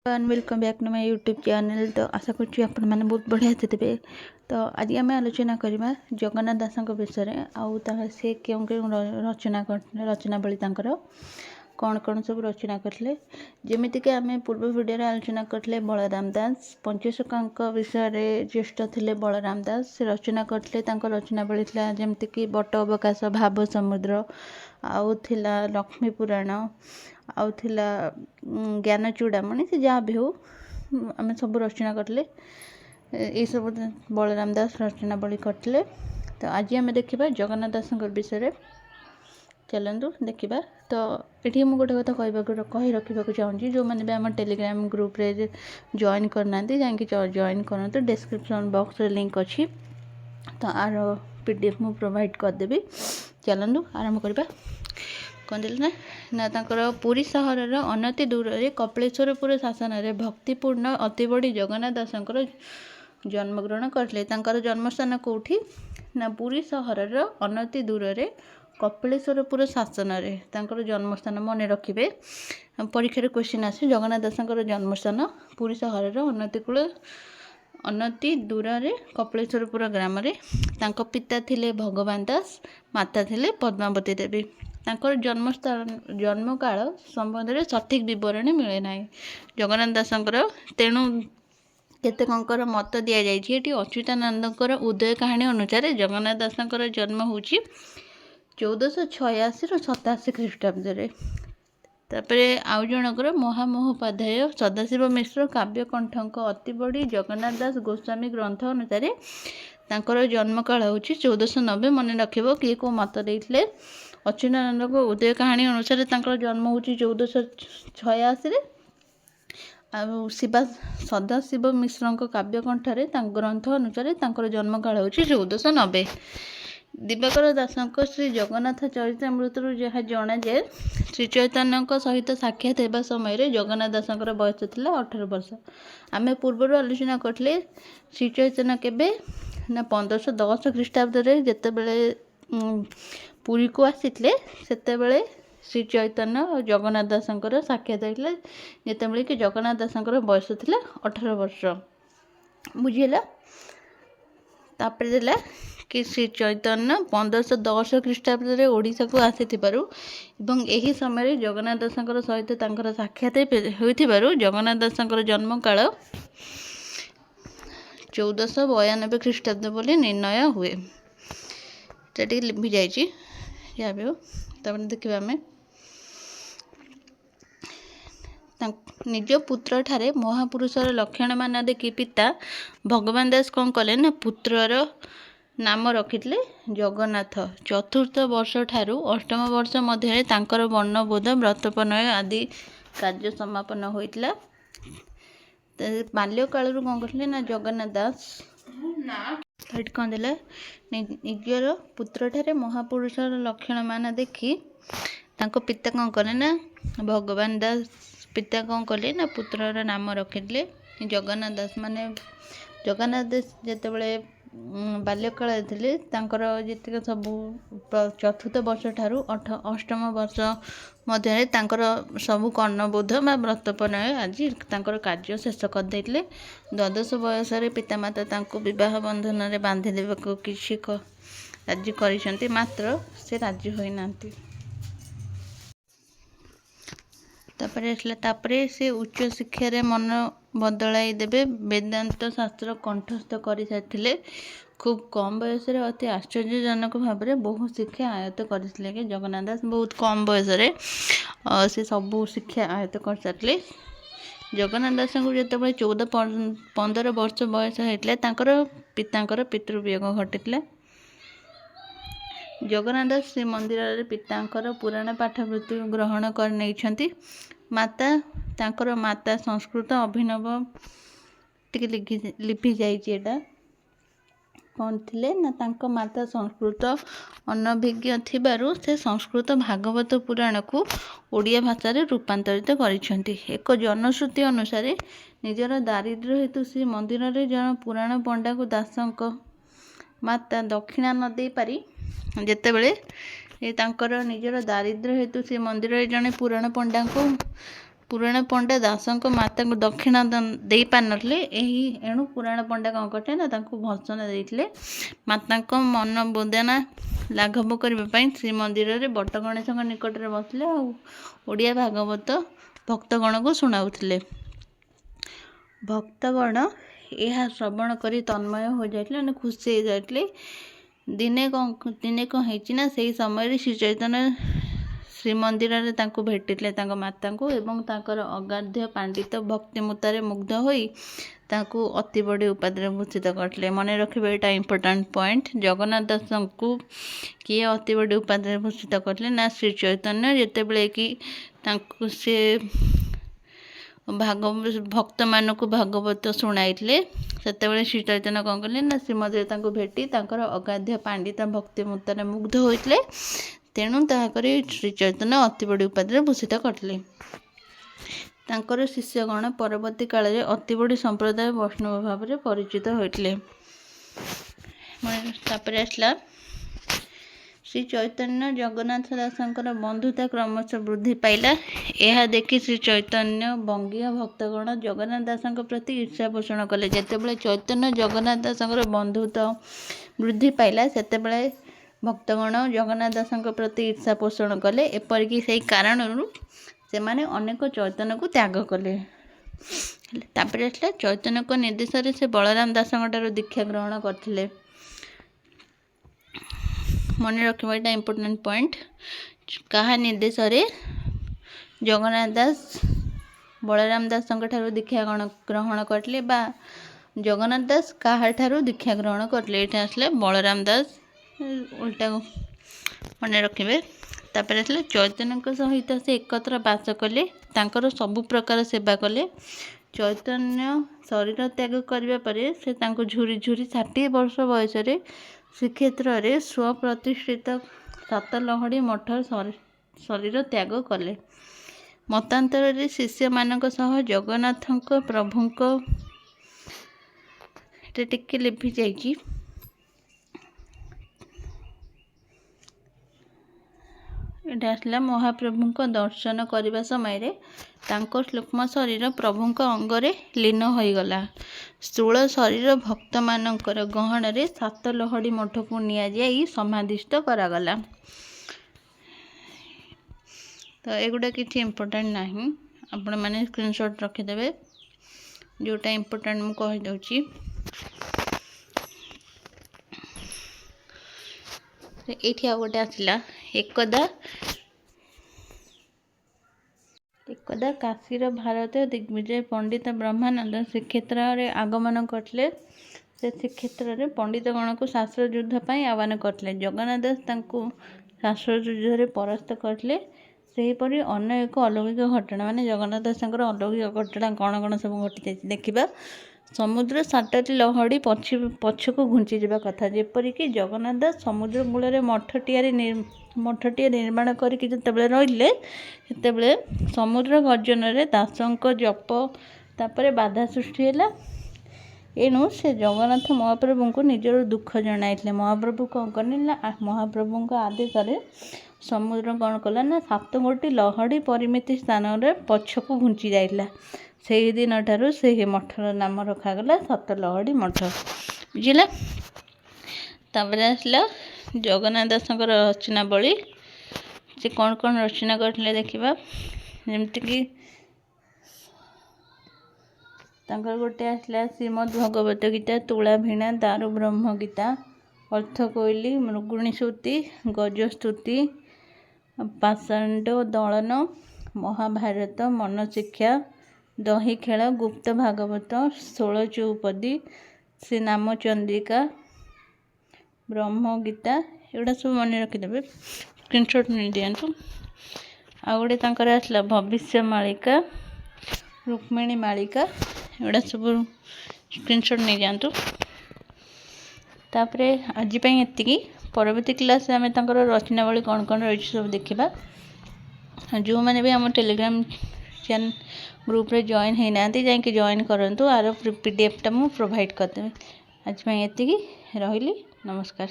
Welcome back to my YouTube channel. तो आशा करुँच आपण मैंने बहुत बढ़िया थे। तो आज आम आलोचना करवा जगन्नाथ दास विषय में से क्यों क्यों रचनावली कौन कौन सब रचना करते जमीक आम पूर्व भिडियो आलोचना करते बलराम दास पंचशखा विषय में ज्येष्ठ थे बलराम दास से रचना करते रचनावली जमीक बट अवकाश भाव समुद्र आउ लक्ष्मी पुराण आउ ज्ञान चूड़ामणि से जहाँ भी हो आम सब रचना करते ये सब बलराम दास रचनावली करते। तो आज आम देखा जगन्नाथ दास विषय चलतु देखा। तो ये मुझे गोटे कथा कही रखा चाहूँगी जो मैंने भी आम टेलीग्राम ग्रुप रे जॉइन करना जा जॉइन करूँ डिस्क्रिप्शन बॉक्स रे लिंक अच्छी। तो आर पीडीएफ मु प्रोवाइड करदेवी। चलतु आरंभ करवा कौन ना पुरी सहर अनति दूर रे कपिलेश्वरपुर शासन में भक्तिपूर्ण अति बड़ी जगन्नाथ दास जन्मग्रहण करते। जन्मस्थान कौटी ना पुरी सहर अनति दूर रे कपिलेश्वरपुर शासन में जन्मस्थान मन रखिए। परीक्षा क्वेश्चन आसे जगन्नाथ दास जन्मस्थान पुरी सहर अनति दूर रे कपिलेश्वरपुर ग्राम रे पिता थिले भगवान दास माता थिले पद्मावती देवी। तांकर जन्मस्थान जन्म काल संबंध में सठिक बरणी मिले ना जगन्नाथ दासंकर तेणु केतेकर मत दि जाइए। अच्युतानंदकर उदय कहानी अनुसार जगन्नाथ दासंकर जन्म हो 1486 87 ख्रीष्टाब्द। तापरे आउ जनकर महामहोपाध्याय सदाशिव मिश्र काव्यकंठ अति बड़ी जगन्नाथ दास गोस्वामी ग्रंथ अनुसार तांकर जन्म काल हूँ 1490 मन रखिब किए को मत देते। अच्युतानंद को उदय कहानी अनुसार जन्म हो 1486 शिवा सदाशिव मिश्र काव्यकंठ ग्रंथ अनुसार जन्म काल हूँ 1490। दिवाकर दास श्री जगन्नाथ चरितमृत जहाँ जना जाए श्री चैतन्य सहित साक्षात होगा समय जगन्नाथ दास बयस था 18 वर्ष। आम पूर्व आलोचना करते श्री चैतन्य केबे ना 1510 ख्रीष्टाब्द जितेबले पुरी को आसीते सेतेबले श्री चैतन्य और जगन्नाथ दास साक्षात होता जितेबले कि जगन्नाथ दास बयस था 18 वर्ष। बुझीला तापर देला कि श्री चैतन्य 1510 ख्रीष्टाब्द ओडिशा को आसी यही समय जगन्नाथ दास सहित साक्षात हो जगन्नाथ दास जन्म काल 1492 ख्रीष्टाब्द बोली निर्णय हुए। लिखी जाइए या भी हो। तब देखा आम निज पुत्र ठारे महापुरुषर लक्षण मान देखी पिता भगवान दास कौन कले ना पुत्रर नाम रखिले जगन्नाथ। चतुर्थ वर्ष ठारू अष्टम वर्ष मध्य वर्णबोध व्रतपनय आदि कार्य समापन होता। बाल्यकाल कौन करते ना जगन्नाथ दास कौन देला निजर पुत्र ठारे महापुरुषर लक्षण मान देखी पिता कौन कले ना भगवान दास पिता कौन कले ना पुत्रर नाम रखिले जगन्नाथ दास। माने जगन्नाथ दास जितेबले बाल्यकाल थे जी सब चतुर्थ वर्ष ठारू अष्टम वर्ष मध्य सब कर्णबोध व्रतपनय आदि कार्य शेष करदे। द्वादश बयस पितामाता विवाह बंधन में बांधि देवा किसी राजी कर मात्र से राजी होना। तापरे से उच्च शिक्षा मन बदलाई देवे वेदांत शास्त्र कंठस्थ कर सारी खूब कम बयस अति आश्चर्यजनक भाव में बहु शिक्षा आयत्त करते कि जगन्नाथ दास बहुत कम बयस से सबू शिक्षा आयत्त कर सारे। जगन्नाथ दास को जिते 14-15 वर्ष बयस होता पितांकर पितृवियोग घटी। जगन्नाथ दास श्री मंदिर पितांकर पुराण पाठवृत्ति ग्रहण कर नहीं। माता संस्कृत अभिनव टी लिपि जाइए कौन थे ना माता संस्कृत अनभिज्ञ थिबारु से संस्कृत भागवत पुराण को ओडिया भाषा रे रूपांतरित करिसेंती। एक जनश्रुति अनुसार निजर दारिद्र्य हेतु श्री मंदिर रे जन पुराण पंडा को दासंक माता दक्षिणा न दे पारी जेतेबेले निजर दारिद्र्य हेतु श्री मंदिर रे जने पुराण पंडा को ପୁରାଣ ପଣ୍ଡା ଦାସଙ୍କ ମାତାଙ୍କୁ ଦକ୍ଷିଣା ଦେଇପାରିନଥିଲେ। ଏଣୁ ପୁରାଣ ପଣ୍ଡା କ'ଣ କରିଥିଲେ ନା ତାଙ୍କୁ ଭର୍ତ୍ସନା ଦେଇଥିଲେ। ମାତାଙ୍କ ମନ ବେଦନା ଲାଘବ କରିବା ପାଇଁ ଶ୍ରୀମନ୍ଦିରରେ ବଟଗଣେଶଙ୍କ ନିକଟରେ ବସିଲେ ଆଉ ଓଡ଼ିଆ ଭାଗବତ ଭକ୍ତଗଣକୁ ଶୁଣାଉଥିଲେ। ଭକ୍ତଗଣ ଏହା ଶ୍ରବଣ କରି ତନ୍ମୟ ହୋଇଯାଇଥିଲେ, ମାନେ ଖୁସି ହୋଇଯାଇଥିଲେ। ଦିନେ କ'ଣ ହେଇଛି ନା ସେଇ ସମୟରେ ଶ୍ରୀ ଚୈତନ୍ୟ ଶ୍ରୀମନ୍ଦିରରେ ତାଙ୍କୁ ଭେଟିଥିଲେ, ତାଙ୍କ ମାତାଙ୍କୁ, ଏବଂ ତାଙ୍କର ଅଗାଧ୍ୟ ପାଣ୍ଡିତ ଭକ୍ତିମୂତାରେ ମୁଗ୍ଧ ହୋଇ ତାଙ୍କୁ ଅତି ବଡ଼ି ଉପାଧିରେ ଭୂଷିତ କରିଥିଲେ। ମନେ ରଖିବେ, ଏଇଟା ଇମ୍ପୋର୍ଟାଣ୍ଟ ପଏଣ୍ଟ। ଜଗନ୍ନାଥ ଦାସଙ୍କୁ କିଏ ଅତି ବଡ଼ି ଉପାଧିରେ ଭୂଷିତ କରିଥିଲେ ନା ଶ୍ରୀ ଚୈତନ୍ୟ। ଯେତେବେଳେ କି ତାଙ୍କୁ ସେ ଭକ୍ତମାନଙ୍କୁ ଭାଗବତ ଶୁଣାଇଥିଲେ, ସେତେବେଳେ ଶ୍ରୀ ଚୈତନ୍ୟ କ'ଣ କଲେ ନା ଶ୍ରୀମନ୍ଦିରରେ ତାଙ୍କୁ ଭେଟି ତାଙ୍କର ଅଗାଧ୍ୟ ପାଣ୍ଡିତ ଭକ୍ତିମୂତାରେ ମୁଗ୍ଧ ହୋଇଥିଲେ। ତେଣୁ ତାହାକରି ଶ୍ରୀ ଚୈତନ୍ୟ ଅତି ବଡ଼ି ଉପାଧିରେ ଭୂଷିତ କରିଥିଲେ। ତାଙ୍କର ଶିଷ୍ୟଗଣ ପରବର୍ତ୍ତୀ କାଳରେ ଅତି ବଡ଼ି ସମ୍ପ୍ରଦାୟ ବୈଷ୍ଣବ ଭାବରେ ପରିଚିତ ହୋଇଥିଲେ। ତାପରେ ଆସିଲା ଶ୍ରୀ ଚୈତନ୍ୟ ଜଗନ୍ନାଥ ଦାସଙ୍କର ବନ୍ଧୁତା କ୍ରମଶଃ ବୃଦ୍ଧି ପାଇଲା। ଏହା ଦେଖି ଶ୍ରୀ ଚୈତନ୍ୟ ବଙ୍ଗୀୟ ଭକ୍ତଗଣ ଜଗନ୍ନାଥ ଦାସଙ୍କ ପ୍ରତି ଈର୍ଷା ପୋଷଣ କଲେ। ଯେତେବେଳେ ଚୈତନ୍ୟ ଜଗନ୍ନାଥ ଦାସଙ୍କର ବନ୍ଧୁତ୍ୱ ବୃଦ୍ଧି ପାଇଲା, ସେତେବେଳେ ଭକ୍ତଗଣ ଜଗନ୍ନାଥ ଦାସଙ୍କ ପ୍ରତି ଈର୍ଷା ପୋଷଣ କଲେ। ଏପରିକି ସେହି କାରଣରୁ ସେମାନେ ଅନେକ ଚୈତନ୍ୟକୁ ତ୍ୟାଗ କଲେ। ତାପରେ ଆସିଲା ଚୈତନ୍ୟଙ୍କ ନିର୍ଦ୍ଦେଶରେ ସେ ବଳରାମ ଦାସଙ୍କ ଠାରୁ ଦୀକ୍ଷା ଗ୍ରହଣ କରିଥିଲେ। ମନେ ରଖିବ, ଏଇଟା ଇମ୍ପୋର୍ଟାଣ୍ଟ ପଏଣ୍ଟ। କାହା ନିର୍ଦ୍ଦେଶରେ? ଜଗନ୍ନାଥ ଦାସ ବଳରାମ ଦାସଙ୍କ ଠାରୁ ଦୀକ୍ଷା ଗ୍ରହଣ କରିଥିଲେ, ବା ଜଗନ୍ନାଥ ଦାସ କାହାଠାରୁ ଦୀକ୍ଷା ଗ୍ରହଣ କରିଥିଲେ? ଏଇଟା ଆସିଲା ବଳରାମ ଦାସ, ଉଲ୍ଟା ମନେ ରଖିବେ। ତାପରେ ଆସିଲା ଚୈତନ୍ୟଙ୍କ ସହିତ ସେ ଏକତ୍ର ବାସ କଲେ, ତାଙ୍କର ସବୁ ପ୍ରକାର ସେବା କଲେ। ଚୈତନ୍ୟ ଶରୀର ତ୍ୟାଗ କରିବା ପରେ ସେ ତାଙ୍କୁ ଝୁରି 60 ବର୍ଷ ବୟସରେ ଶ୍ରୀକ୍ଷେତ୍ରରେ ସ୍ୱପ୍ରତିଷ୍ଠିତ ସାତଲହଡ଼ି ମଠ ଶରୀର ତ୍ୟାଗ କଲେ। ମତାନ୍ତରରେ ଶିଷ୍ୟମାନଙ୍କ ସହ ଜଗନ୍ନାଥଙ୍କ ପ୍ରଭୁଙ୍କ ଏଟା ଟିକେ ଲିଭି ଯାଇଛି। ଏଇଟା ଆସିଲା ମହାପ୍ରଭୁଙ୍କ ଦର୍ଶନ କରିବା ସମୟରେ ତାଙ୍କ ସୂକ୍ଷ୍ମ ଶରୀର ପ୍ରଭୁଙ୍କ ଅଙ୍ଗରେ ଲୀନ ହୋଇଗଲା। ସ୍ଥୂଳ ଶରୀର ଭକ୍ତମାନଙ୍କର ଗହଣରେ ସାତଲହଡ଼ି ମଠକୁ ନିଆଯାଇ ସମାଧିସ୍ଥ କରାଗଲା। ତ ଏଗୁଡ଼ା କିଛି ଇମ୍ପୋର୍ଟାଣ୍ଟ ନାହିଁ, ଆପଣମାନେ ସ୍କ୍ରିନଶଟ୍ ରଖିଦେବେ। ଯେଉଁଟା ଇମ୍ପୋର୍ଟାଣ୍ଟ ମୁଁ କହିଦେଉଛି। ଏଇଠି ଆଉ ଗୋଟେ ଆସିଲା, ଏକଦା କାଶୀର ଭାରତୀୟ ଦିଗ୍ବିଜୟ ପଣ୍ଡିତ ବ୍ରହ୍ମାନନ୍ଦ ଶ୍ରୀକ୍ଷେତ୍ରରେ ଆଗମନ କରିଥିଲେ। ସେ ଶ୍ରୀକ୍ଷେତ୍ରରେ ପଣ୍ଡିତଗଣକୁ ଶାସ୍ତ୍ରଯୁଦ୍ଧ ପାଇଁ ଆହ୍ୱାନ କରିଥିଲେ। ଜଗନ୍ନାଥ ଦାସ ତାଙ୍କୁ ଶାସ୍ତ୍ରଯୁଦ୍ଧରେ ପରାସ୍ତ କରିଥିଲେ। ସେହିପରି ଅନ୍ୟ ଏକ ଅଲୌକିକ ଘଟଣା, ମାନେ ଜଗନ୍ନାଥ ଦାସଙ୍କର ଅଲୌକିକ ଘଟଣା କ'ଣ କ'ଣ ସବୁ ଘଟିଯାଇଛି ଦେଖିବା। ସମୁଦ୍ର 7ଟି ଲହଡ଼ି ପଛକୁ ଘୁଞ୍ଚିଯିବା କଥା। ଯେପରିକି ଜଗନ୍ନାଥ ଦାସ ସମୁଦ୍ର କୂଳରେ ମଠଟିଏ ନିର୍ମାଣ କରିକି ଯେତେବେଳେ ରହିଲେ, ସେତେବେଳେ ସମୁଦ୍ର ଗର୍ଜନରେ ଦାସଙ୍କ ଜପ ତାପରେ ବାଧା ସୃଷ୍ଟି ହେଲା। ଏଣୁ ସେ ଜଗନ୍ନାଥ ମହାପ୍ରଭୁଙ୍କୁ ନିଜର ଦୁଃଖ ଜଣାଇଥିଲେ। ମହାପ୍ରଭୁ କ'ଣ କଲେ ନା ମହାପ୍ରଭୁଙ୍କ ଆଦେଶରେ ସମୁଦ୍ର କ'ଣ କଲା ନା 7 ଗୋଟି ଲହଡ଼ି ପରିମିତି ସ୍ଥାନରେ ପଛକୁ ଘୁଞ୍ଚି ଯାଇଥିଲା। ସେହି ଦିନଠାରୁ ସେହି ମଠର ନାମ ରଖାଗଲା ସାତଲହଡ଼ି ମଠ। ବୁଝିଲା? ତାପରେ ଆସିଲା ଜଗନ୍ନାଥ ଦାସଙ୍କର ରଚନାବଳୀ। ସେ କ'ଣ କ'ଣ ରଚନା କରିଥିଲେ ଦେଖିବା। ଯେମିତିକି ତାଙ୍କର ଗୋଟେ ଆସିଲା ଶ୍ରୀମଦ୍ ଭଗବତ ଗୀତା, ତୁଳାଭିଣା, ଦାରୁ ବ୍ରହ୍ମ ଗୀତା, ଅର୍ଥକୋଇଲି, ମୃଗୁଣୀ ଶ୍ରୁତି, ଗଜସ୍ତୁତି, ପାଷାଣ୍ଡ ଦଳନ, ମହାଭାରତ, ମନଶିକ୍ଷା, ଦହି ଖେଳ, ଗୁପ୍ତ ଭାଗବତ, 16 ଚଉପଦୀ, ଶ୍ରୀନାମଚନ୍ଦ୍ରିକା, ବ୍ରହ୍ମଗୀତା। ଏଗୁଡ଼ା ସବୁ ମନେ ରଖିଦେବେ, ସ୍କ୍ରିନଶଟ୍ ନେଇଦିଅନ୍ତୁ। ଆଉ ଗୋଟେ ତାଙ୍କର ଆସିଲା ଭବିଷ୍ୟ ମାଳିକା, ରୁକ୍ମିଣୀ ମାଳିକା। ଏଗୁଡ଼ା ସବୁ ସ୍କ୍ରିନଶଟ୍ ନେଇଯାଆନ୍ତୁ। ତାପରେ ଆଜି ପାଇଁ ଏତିକି। ପରବର୍ତ୍ତୀ କ୍ଲାସ୍ରେ ଆମେ ତାଙ୍କର ରଚନାବଳୀ କ'ଣ କ'ଣ ରହିଛି ସବୁ ଦେଖିବା। ଯେଉଁମାନେ ବି ଆମ ଟେଲିଗ୍ରାମ ଗ୍ରୁପ୍ରେ ଜଏନ୍ ହେଇନାହାନ୍ତି, ଯାଇକି ଜଏନ୍ କରନ୍ତୁ। ଆର PDFଟା ମୁଁ ପ୍ରୋଭାଇଡ଼ କରିଦେବି। ଆଜି ପାଇଁ ଏତିକି, ରହିଲି, ନମସ୍କାର।